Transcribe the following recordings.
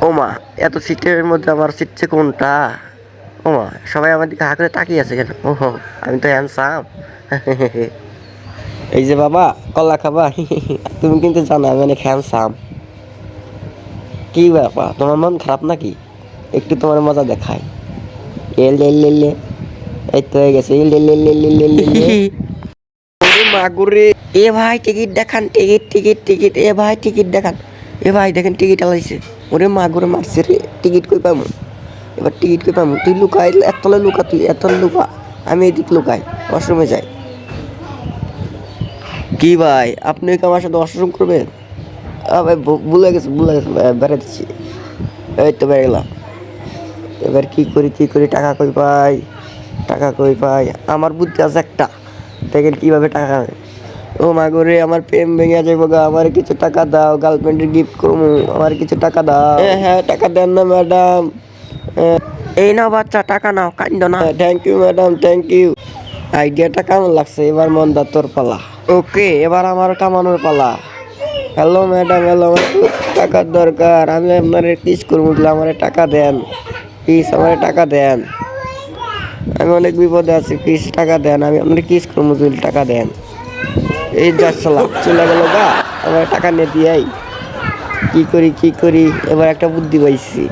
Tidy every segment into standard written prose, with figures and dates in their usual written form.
ও মা, এত সিটের মধ্যে আমার সিটছে কোনটা? ও মা, সবাই আমার দিকে হা করে তাকিয়ে আছে কেন? ওহো, আমি তো হ্যান্ডসাম। এই যে বাবা, কলা খাবা? তুমি কিন্তু জানো আমি অনেক হ্যান্ডসাম। কি ব্যাপার, তোমার মন খারাপ নাকি? একটু তোমার মজা দেখাই। এল এল এল এল। এই তো হয়ে গেছে। এল এল এল এল এল এল এল। ওরে মাগুরে। এ ভাই টিকিট দেখান, টিকিট টিকিট টিকিট। এ ভাই টিকিট দেখান। এ ভাই দেখেন টিকিট আলাইছে। ওরে মাগুরে মারছে রে। টিকিট কই পামু? এবার টিকিট কই পামু? তুই লুকাই, এতলে লুকা, তুই এতলে লুকা। আমি এদিক লুকাই, ওয়াশরুমে যাই। কি ভাই, আপনি কি আমার সাথে ওয়াশরুম করবেন? ভাই ভুলে গেছে বেড়াচ্ছি। এই তো বেড়ে গেলাম। এবার কি করি কি করি, টাকা কই পাই? টাকা কই পাই? আমার বুদ্ধি আছে একটা। দেখেন কিভাবে টাকা হয়। ও মা গো রে, আমার প্রেম ভেঙে যাবো গা। আমার কিছু টাকা দাও, গার্লফ্রেন্ডের গিফট করবো। আমার কিছু টাকা দাও। হ্যাঁ, টাকা দেন না ম্যাডাম। এই নাও বাচ্চা, টাকা নাও, কান্দো না। Thank you madam, thank you. আইডিয়াটা কেমন লাগছে? এবার মন্দা তোর পালা। ওকে, এবার আমার কামানোর পালা। হ্যালো ম্যাডাম, হ্যালো, আমার খুব টাকার দরকার। আমি আপনার কিস করবো, আমার টাকা দেন প্লিজ, আমার টাকা দেন। আমি অনেক বিপদে আছি, প্লিজ টাকা দেন। আমি আপনার কিস করবো, টাকা দেন। এই যাচ্ছিলাম, চলে গেল গা। আমার টাকা নিয়ে দিয়াই কি করি কি করি। এবার একটা বুদ্ধি পাইছি,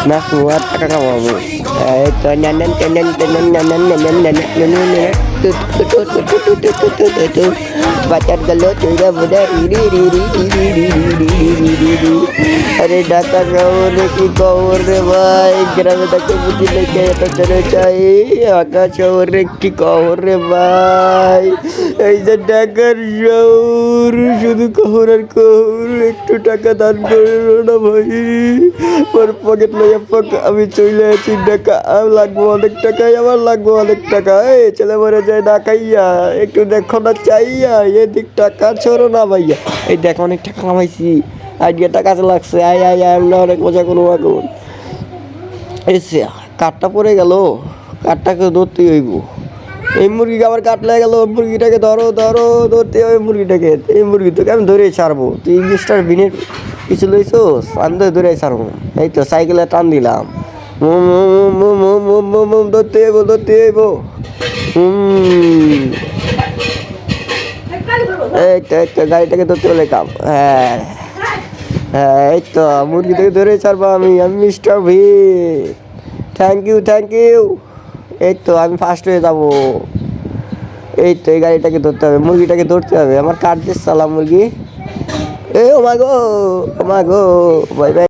নাচবো আর টাকা কামাবো। এই তো নেন টেনেন টেনেন নেন নেন নেন নেন। বাচ্চার গেল চইরা বোঝা রি রি রি রি রি রি রি রি রি রি রি। আরে ঢাকা শহরে কি খবর রে ভাই? গ্রামে তাকে বুঝি লেগে এত চলে চাই। ঢাকা শহরে কি খবর রে ভাই? এই যে ঢাকার শহর, শুধু খবর আর খবর। একটু টাকা দান করো না ভাই। ওর পকেট লইয়া আমি চলে আছি ঢাকা। আমার লাগবো অনেক টাকাই, আমার লাগবো অনেক টাকা। এই ছেলে মরে যায় ঢাকাইয়া, একটু দেখো না চাইয়া। এদিক টাকা ছড়ো না ভাইয়া। এই দেখো অনেক টাকা কামাইছি, আইডিয়াটা কাজে লাগছে। আয় আয় আয়, আমরা অনেক মজা করবো এখন। এসে কাঠটা পড়ে গেল, কাঠটাকে ধরতেই হইব। এই মুরগিকে আবার কাটলে গেল। মুরগিটাকে ধরো ধরো, ধরতে হবে মুরগিটাকে। এই মুরগি তোকে আমি ধরেই ছাড়বো। তুই মিস্টার বিনের কিছু লইছোস, আমি তো ধরেই ছাড়বো। এই তো সাইকেলে টান দিলাম। ধরতে হইব, ধরতে হইব। এই তো গাড়িটাকে ধরতে হলে কাম। হ্যাঁ হ্যাঁ, এই তো মুরগি থেকে ধরেই ছাড়বো আমি। আমি Mister V. Thank you thank you. এই তো আমি ফার্স্ট হয়ে যাবো। এই তো এই গাড়িটাকে ধরতে হবে, মুরগিটাকে ধরতে হবে। আমার কাট দিস সালা মুরগি। এ ও মা গো, ও মা গো, বাই বাই।